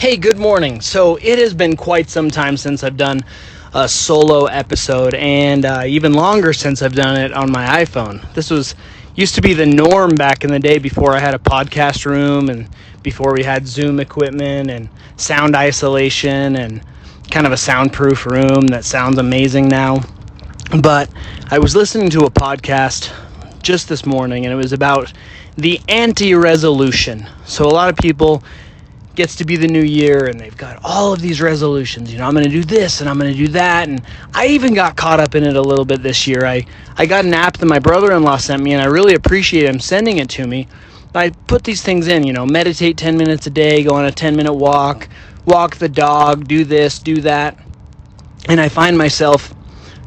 Hey, good morning. So it has been quite some time since I've done a solo episode, and even longer since I've done it on my iPhone. Used to be the norm back in the day before I had a podcast room and before we had Zoom equipment and sound isolation and kind of a soundproof room that sounds amazing now. But I was listening to a podcast just this morning, and it was about the anti-resolution. So a lot of people gets to be the new year and they've got all of these resolutions. I'm going to do this and I'm going to do that. And I even got caught up in it a little bit this year. I got an app that my brother-in-law sent me, and I really appreciate him sending it to me. I put these things in, meditate 10 minutes a day, go on a 10-minute walk the dog, do this, do that. And I find myself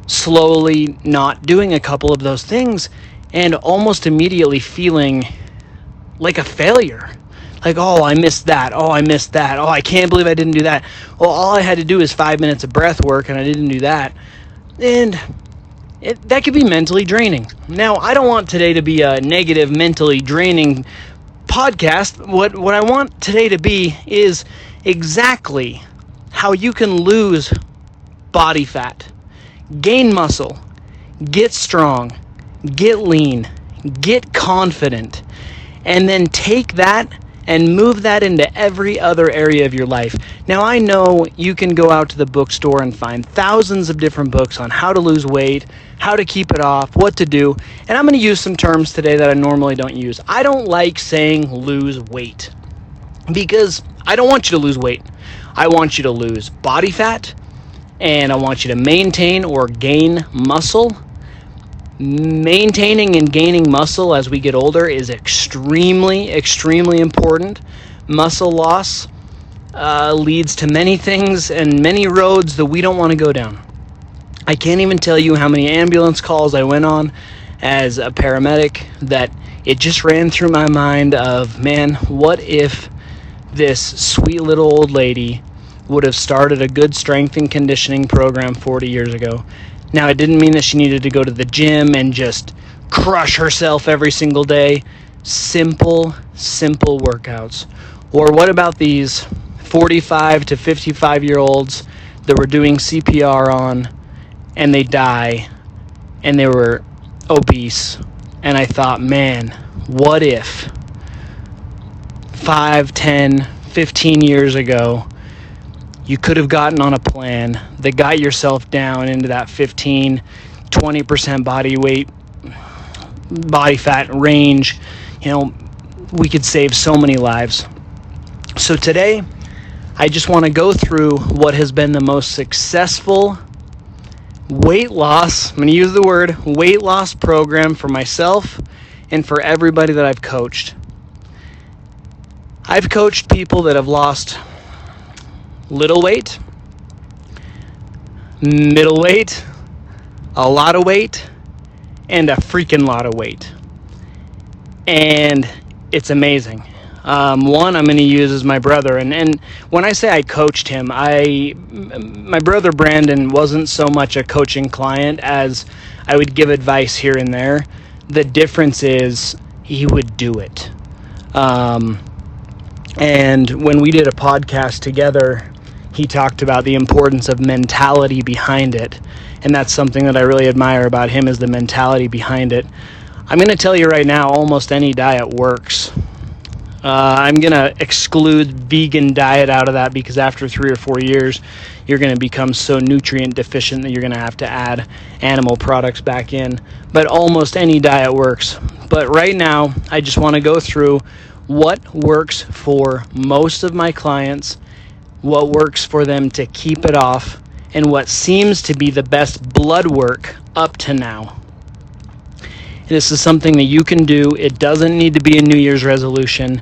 slowly not doing a couple of those things and almost immediately feeling like a failure. Like, oh, I missed that. Oh, I missed that. Oh, I can't believe I didn't do that. Well, all I had to do is 5 minutes of breath work, and I didn't do that. And that could be mentally draining. Now, I don't want today to be a negative, mentally draining podcast. What I want today to be is exactly how you can lose body fat, gain muscle, get strong, get lean, get confident, and then take that and move that into every other area of your life. Now, I know you can go out to the bookstore and find thousands of different books on how to lose weight, how to keep it off, what to do. And I'm going to use some terms today that I normally don't use. I don't like saying lose weight because I don't want you to lose weight. I want you to lose body fat, and I want you to maintain or gain muscle. Maintaining and gaining muscle as we get older is extremely, extremely important. Muscle loss leads to many things and many roads that we don't want to go down. I can't even tell you how many ambulance calls I went on as a paramedic that it just ran through my mind of, man, what if this sweet little old lady would have started a good strength and conditioning program 40 years ago. Now, it didn't mean that she needed to go to the gym and just crush herself every single day. Simple workouts. Or what about these 45 to 55-year-olds that were doing CPR on and they die and they were obese? And I thought, man, what if 5, 10, 15 years ago you could have gotten on a plan that got yourself down into that 15, 20% body fat range. We could save so many lives. So today, I just want to go through what has been the most successful weight loss, I'm going to use the word weight loss program for myself and for everybody that I've coached. I've coached people that have lost little weight, middle weight, a lot of weight, and a freaking lot of weight. And it's amazing. One I'm going to use is my brother. And when I say I coached him, my brother Brandon wasn't so much a coaching client as I would give advice here and there. The difference is he would do it. And when we did a podcast together, he talked about the importance of mentality behind it. And that's something that I really admire about him, is the mentality behind it. I'm going to tell you right now, almost any diet works. I'm going to exclude vegan diet out of that because after 3 or 4 years, you're going to become so nutrient deficient that you're going to have to add animal products back in. But almost any diet works. But right now, I just want to go through what works for most of my clients, what works for them to keep it off, and what seems to be the best blood work up to now. This is something that you can do. It doesn't need to be a New Year's resolution.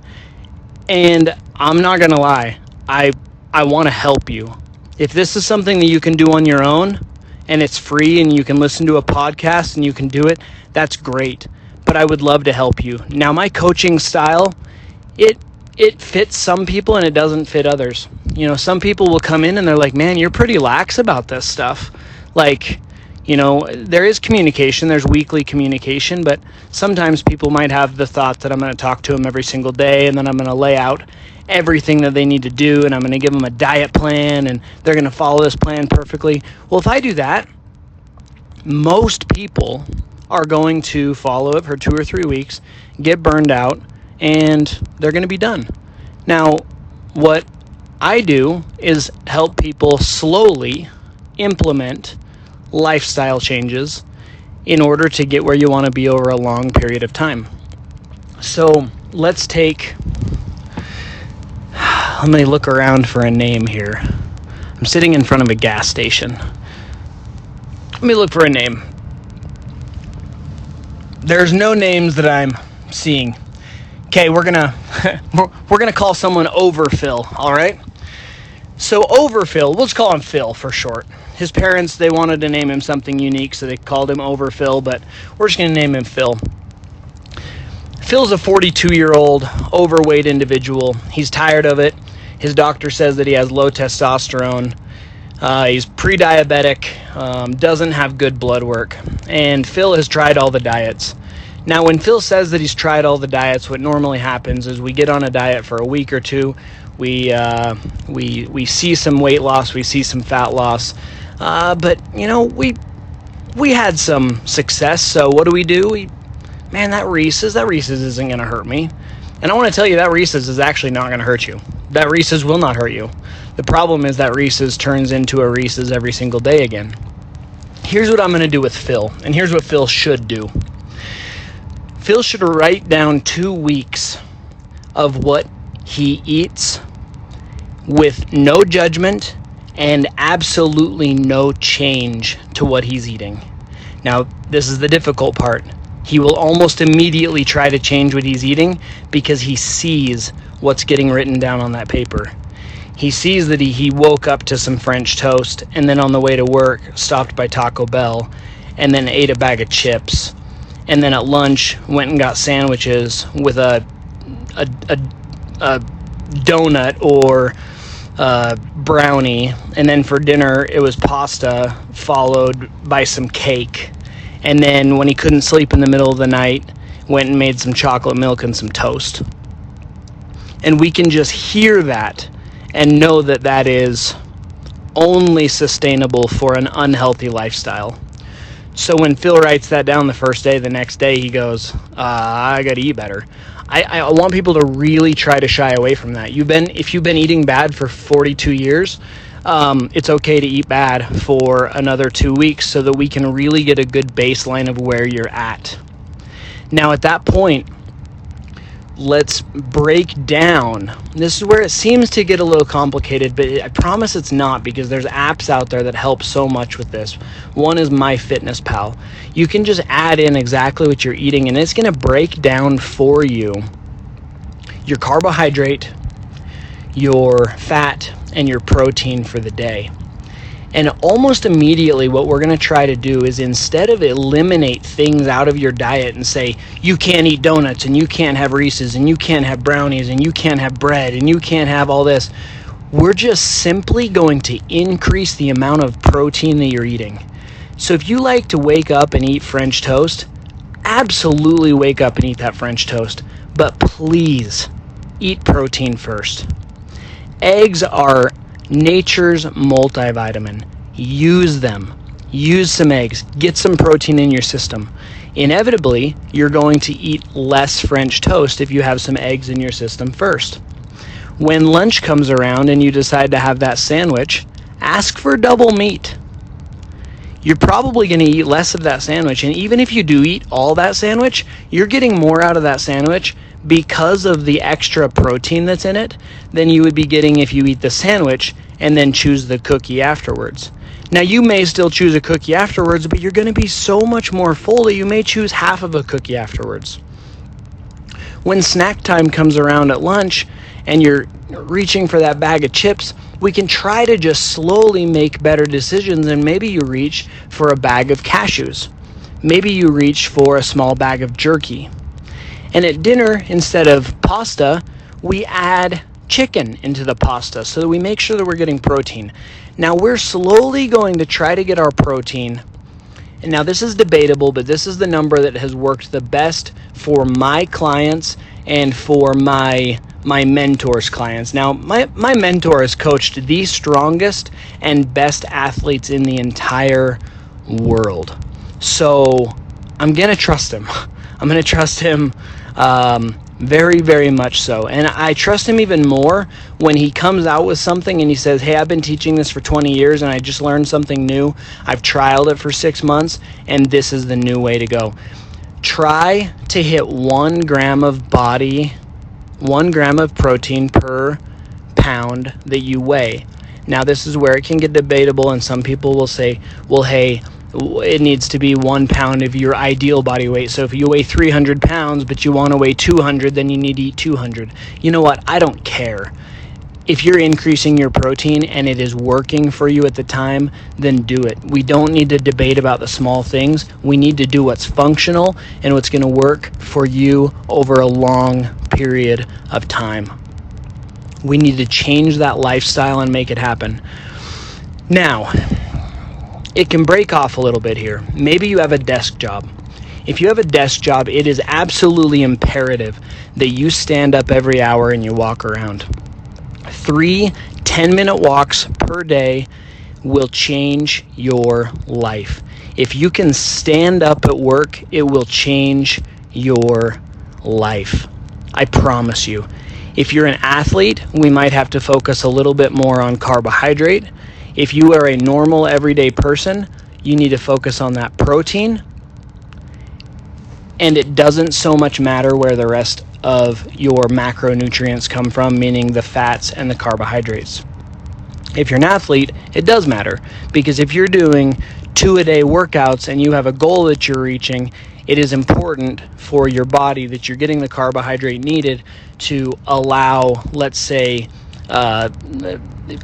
And I'm not going to lie, I want to help you. If this is something that you can do on your own, and it's free, and you can listen to a podcast and you can do it, that's great. But I would love to help you. Now, my coaching style, it fits some people and it doesn't fit others. Some people will come in and they're like, man, you're pretty lax about this stuff. Like, There is communication, there's weekly communication, but sometimes people might have the thought that I'm going to talk to them every single day, and then I'm going to lay out everything that they need to do, and I'm going to give them a diet plan, and they're going to follow this plan perfectly. Well, if I do that, most people are going to follow it for 2 or 3 weeks, get burned out, and they're going to be done. Now, what I do is help people slowly implement lifestyle changes in order to get where you want to be over a long period of time. So let me look around for a name here. I'm sitting in front of a gas station. Let me look for a name. There's no names that I'm seeing. Okay, we're gonna call someone Overfill, all right? So Overfill, we'll just call him Phil for short. His parents, they wanted to name him something unique, so they called him Overfill, but we're just going to name him Phil. Phil's a 42-year-old overweight individual. He's tired of it. His doctor says that he has low testosterone. He's pre-diabetic, doesn't have good blood work, and Phil has tried all the diets. Now, when Phil says that he's tried all the diets, what normally happens is we get on a diet for a week or two, we see some weight loss, we see some fat loss, but we had some success. So what do? That Reese's isn't going to hurt me. And I want to tell you that Reese's is actually not going to hurt you. That Reese's will not hurt you. The problem is that Reese's turns into a Reese's every single day again. Here's what I'm going to do with Phil, and here's what Phil should do. Phil should write down 2 weeks of what he eats with no judgment and absolutely no change to what he's eating. Now, this is the difficult part. He will almost immediately try to change what he's eating because he sees what's getting written down on that paper. He sees that he woke up to some French toast, and then on the way to work stopped by Taco Bell, and then ate a bag of chips, and then at lunch went and got sandwiches with a donut or brownie, and then for dinner it was pasta followed by some cake, and then when he couldn't sleep in the middle of the night, went and made some chocolate milk and some toast. And we can just hear that and know that that is only sustainable for an unhealthy lifestyle. So when Phil writes that down the first day, the next day he goes, I gotta eat better. I want people to really try to shy away from that. If you've been eating bad for 42 years, it's okay to eat bad for another 2 weeks so that we can really get a good baseline of where you're at. Now, at that point, let's break down. This is where it seems to get a little complicated, but I promise it's not, because there's apps out there that help so much with this. One is MyFitnessPal. You can just add in exactly what you're eating, and it's going to break down for you your carbohydrate, your fat, and your protein for the day. And almost immediately what we're going to try to do is, instead of eliminate things out of your diet and say, you can't eat donuts, and you can't have Reese's, and you can't have brownies, and you can't have bread, and you can't have all this, we're just simply going to increase the amount of protein that you're eating. So if you like to wake up and eat French toast, absolutely wake up and eat that French toast. But please, eat protein first. Eggs are nature's multivitamin. Use them. Use some eggs. Get some protein in your system. Inevitably, you're going to eat less French toast if you have some eggs in your system first. When lunch comes around and you decide to have that sandwich, ask for double meat. You're probably going to eat less of that sandwich, and even if you do eat all that sandwich, you're getting more out of that sandwich because of the extra protein that's in it than you would be getting if you eat the sandwich and then choose the cookie afterwards. Now, you may still choose a cookie afterwards, but you're going to be so much more full that you may choose half of a cookie afterwards. When snack time comes around at lunch and you're reaching for that bag of chips, we can try to just slowly make better decisions, and maybe you reach for a bag of cashews. Maybe you reach for a small bag of jerky. And at dinner, instead of pasta, we add chicken into the pasta so that we make sure that we're getting protein. Now, we're slowly going to try to get our protein And now this is debatable, but this is the number that has worked the best for my clients and for my mentor's clients. Now, my mentor has coached the strongest and best athletes in the entire world. So I'm going to trust him. I'm going to trust him very, very much so. And I trust him even more when he comes out with something and he says, hey, I've been teaching this for 20 years and I just learned something new. I've trialed it for 6 months and this is the new way to go. Try to hit 1 gram of protein per pound that you weigh. Now, this is where it can get debatable, and some people will say, well, hey, it needs to be 1 pound of your ideal body weight. So if you weigh 300 pounds, but you want to weigh 200, then you need to eat 200. You know what? I don't care. If you're increasing your protein and it is working for you at the time, then do it. We don't need to debate about the small things. We need to do what's functional and what's going to work for you over a long period of time. We need to change that lifestyle and make it happen. Now, it can break off a little bit here. Maybe you have a desk job. If you have a desk job, it is absolutely imperative that you stand up every hour and you walk around. 3 10-minute walks per day will change your life. If you can stand up at work, it will change your life. I promise you. If you're an athlete, we might have to focus a little bit more on carbohydrate. If you are a normal everyday person, you need to focus on that protein. And it doesn't so much matter where the rest of your macronutrients come from, meaning the fats and the carbohydrates. If you're an athlete, it does matter, because if you're doing 2-a-day workouts and you have a goal that you're reaching, it is important for your body that you're getting the carbohydrate needed to allow, let's say,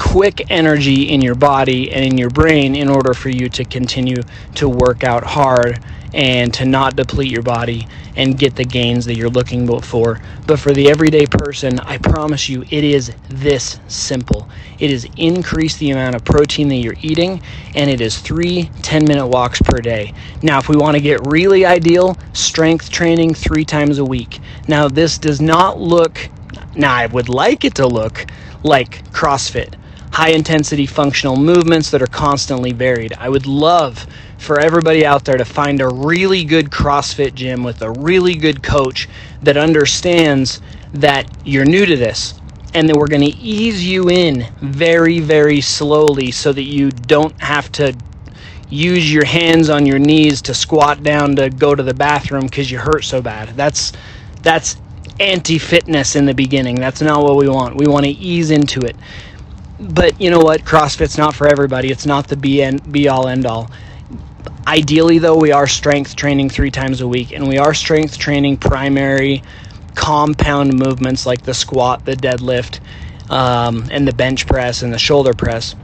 quick energy in your body and in your brain in order for you to continue to work out hard and to not deplete your body and get the gains that you're looking for. But for the everyday person, I promise you, it is this simple. It is increase the amount of protein that you're eating, and it is 3 10-minute walks per day. Now, if we want to get really ideal, strength training 3 times a week. Now, this does not look, now I would like it to look like CrossFit, high intensity functional movements that are constantly varied. I would love for everybody out there to find a really good CrossFit gym with a really good coach that understands that you're new to this and that we're going to ease you in very, very slowly so that you don't have to use your hands on your knees to squat down to go to the bathroom because you hurt so bad. That's anti-fitness in the beginning. That's not what we want. We want to ease into it. But you know what? CrossFit's not for everybody. It's not the be-all, end-all. Ideally, though, we are strength training 3 times a week, and we are strength training primary compound movements like the squat, the deadlift, and the bench press and the shoulder press.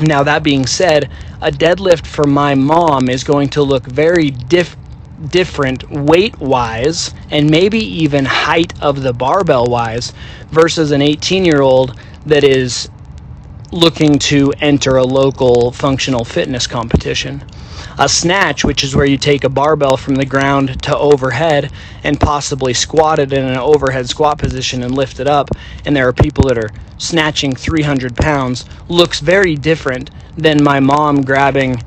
Now, that being said, a deadlift for my mom is going to look very different weight-wise and maybe even height of the barbell-wise versus an 18-year-old that is looking to enter a local functional fitness competition. A snatch, which is where you take a barbell from the ground to overhead and possibly squat it in an overhead squat position and lift it up, and there are people that are snatching 300 pounds, looks very different than my mom grabbing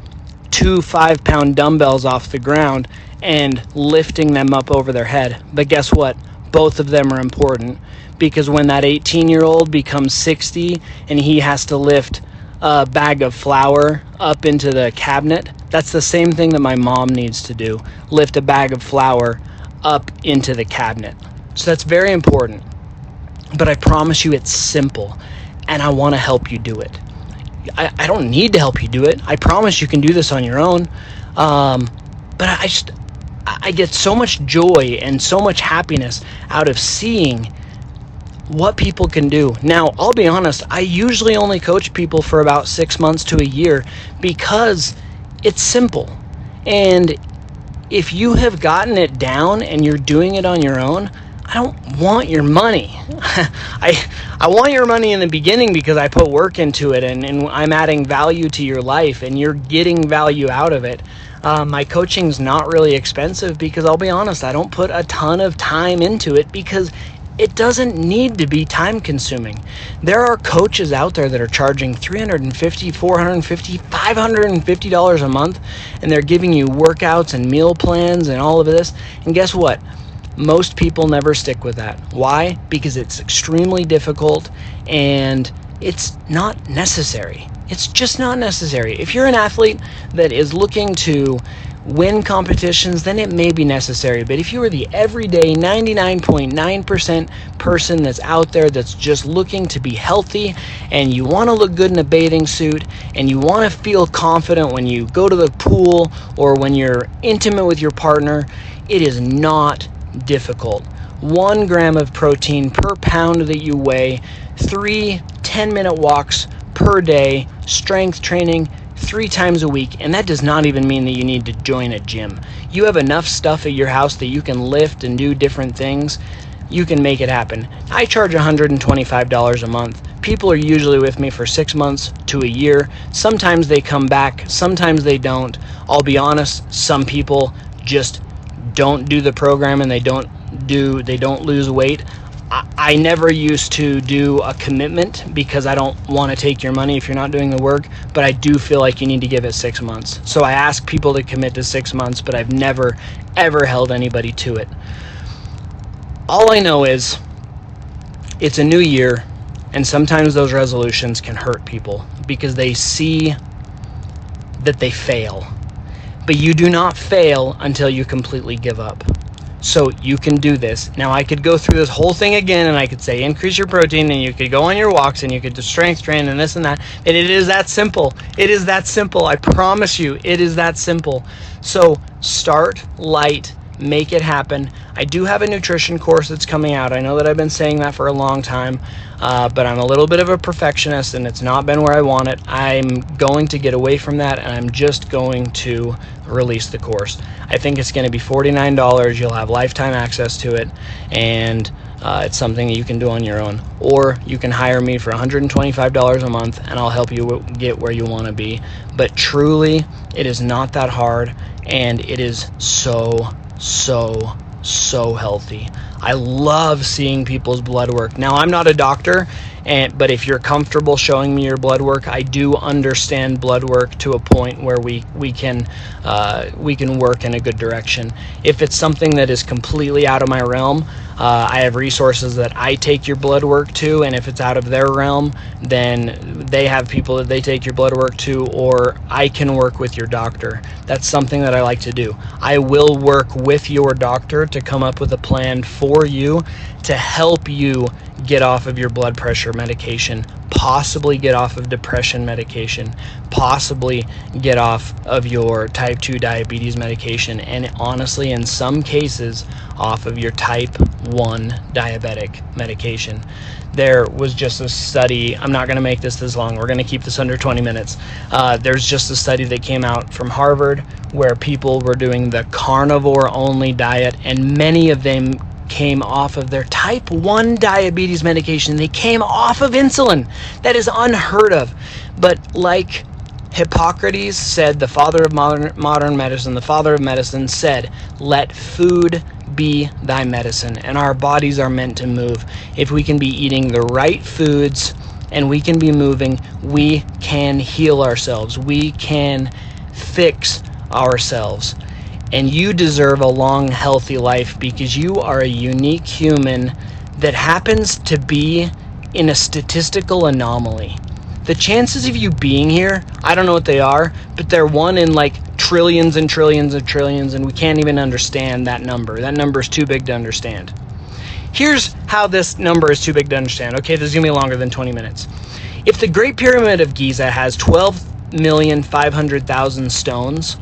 2 5-pound dumbbells off the ground and lifting them up over their head. But guess what? Both of them are important, because when that 18-year-old becomes 60 and he has to lift a bag of flour up into the cabinet, that's the same thing that my mom needs to do, lift a bag of flour up into the cabinet. So that's very important. But I promise you it's simple, and I want to help you do it. I don't need to help you do it. I promise you can do this on your own. But I get so much joy and so much happiness out of seeing what people can do. Now, I'll be honest, I usually only coach people for about 6 months to a year because it's simple. And if you have gotten it down and you're doing it on your own, I don't want your money. I want your money in the beginning because I put work into it and I'm adding value to your life and you're getting value out of it. My coaching's not really expensive because I'll be honest, I don't put a ton of time into it because it doesn't need to be time consuming. There are coaches out there that are charging $350, $450, $550 a month, and they're giving you workouts and meal plans and all of this. And guess what? Most people never stick with that. Why? Because it's extremely difficult and it's not necessary. It's just not necessary. If you're an athlete that is looking to win competitions, then it may be necessary. But if you are the everyday 99.9% person that's out there that's just looking to be healthy and you want to look good in a bathing suit and you want to feel confident when you go to the pool or when you're intimate with your partner, it is not difficult. 1 gram of protein per pound that you weigh, 3 10-minute walks per day, strength training 3 times a week, and that does not even mean that you need to join a gym. You have enough stuff at your house that you can lift and do different things. You can make it happen. I charge $125 a month. People are usually with me for 6 months to a year. Sometimes they come back, sometimes they don't. I'll be honest, some people just don't do the program and they don't lose weight. I never used to do a commitment because I don't want to take your money if you're not doing the work, but I do feel like you need to give it 6 months. So I ask people to commit to 6 months, but I've never, ever held anybody to it. All I know is it's a new year, and sometimes those resolutions can hurt people because they see that they fail. But you do not fail until you completely give up. So you can do this. Now I could go through this whole thing again and I could say increase your protein and you could go on your walks and you could do strength train and this and that. And it is that simple. It is that simple. I promise you, it is that simple. So start light, make it happen. I do have a nutrition course that's coming out. I know that I've been saying that for a long time, but I'm a little bit of a perfectionist and it's not been where I want it. I'm going to get away from that and I'm just going to release the course. I think it's going to be $49. You'll have lifetime access to it, and it's something that you can do on your own. Or you can hire me for $125 a month and I'll help you get where you want to be. But truly, it is not that hard, and it is so healthy. I love seeing people's blood work. Now, I'm not a doctor, but if you're comfortable showing me your blood work, I do understand blood work to a point where we can work in a good direction. If it's something that is completely out of my realm, I have resources that I take your blood work to, and if it's out of their realm, then they have people that they take your blood work to, or I can work with your doctor. That's something that I like to do. I will work with your doctor to come up with a plan for you to help you get off of your blood pressure medication, possibly get off of depression medication, possibly get off of your type 2 diabetes medication, and honestly, in some cases, off of your type 1 diabetic medication. There was just a study, I'm not going to make this long, we're going to keep this under 20 minutes. There's just a study that came out from Harvard where people were doing the carnivore-only diet, and many of them came off of their type 1 diabetes medication. They came off of insulin. That is unheard of. But like Hippocrates said, the father of modern medicine, the father of medicine said, let food be thy medicine. And our bodies are meant to move. If we can be eating the right foods and we can be moving, we can heal ourselves. We can fix ourselves. And you deserve a long, healthy life because you are a unique human that happens to be in a statistical anomaly. The chances of you being here, I don't know what they are, but they're 1 in like trillions and trillions and trillions, and we can't even understand that number. That number is too big to understand. Here's how this number is too big to understand. Okay, this is going to be longer than 20 minutes. If the Great Pyramid of Giza has 12,500,000 stones,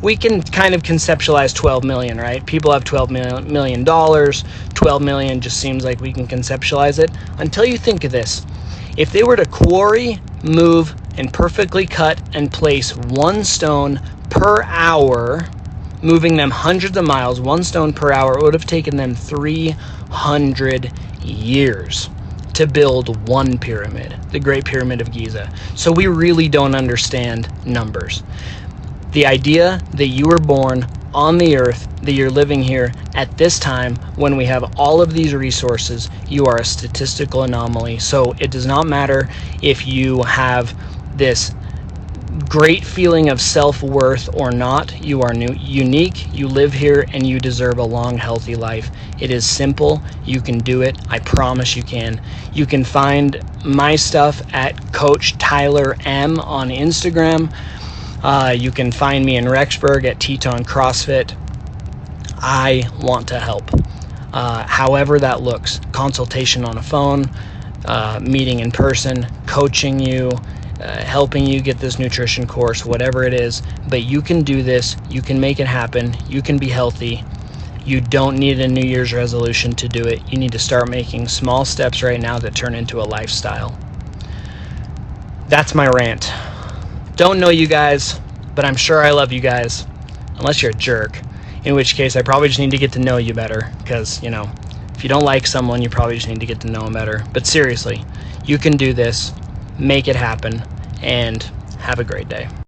we can kind of conceptualize 12 million, right? People have $12 million. 12 million just seems like we can conceptualize it. Until you think of this. If they were to quarry, move, and perfectly cut and place 1 stone per hour, moving them hundreds of miles, 1 stone per hour, it would have taken them 300 years to build 1 pyramid, the Great Pyramid of Giza. So we really don't understand numbers. The idea that you were born on the earth, that you're living here at this time when we have all of these resources, you are a statistical anomaly. So it does not matter if you have this great feeling of self-worth or not. You are unique, you live here, and you deserve a long, healthy life. It is simple. You can do it. I promise you can. You can find my stuff at Coach Tyler M on Instagram. You can find me in Rexburg at Teton CrossFit. I want to help. However that looks. Consultation on a phone, meeting in person, coaching you, helping you get this nutrition course, whatever it is. But you can do this. You can make it happen. You can be healthy. You don't need a New Year's resolution to do it. You need to start making small steps right now that turn into a lifestyle. That's my rant. Don't know you guys, but I'm sure I love you guys, unless you're a jerk, in which case I probably just need to get to know you better, because, you know, if you don't like someone, you probably just need to get to know them better. But seriously, you can do this, make it happen, and have a great day.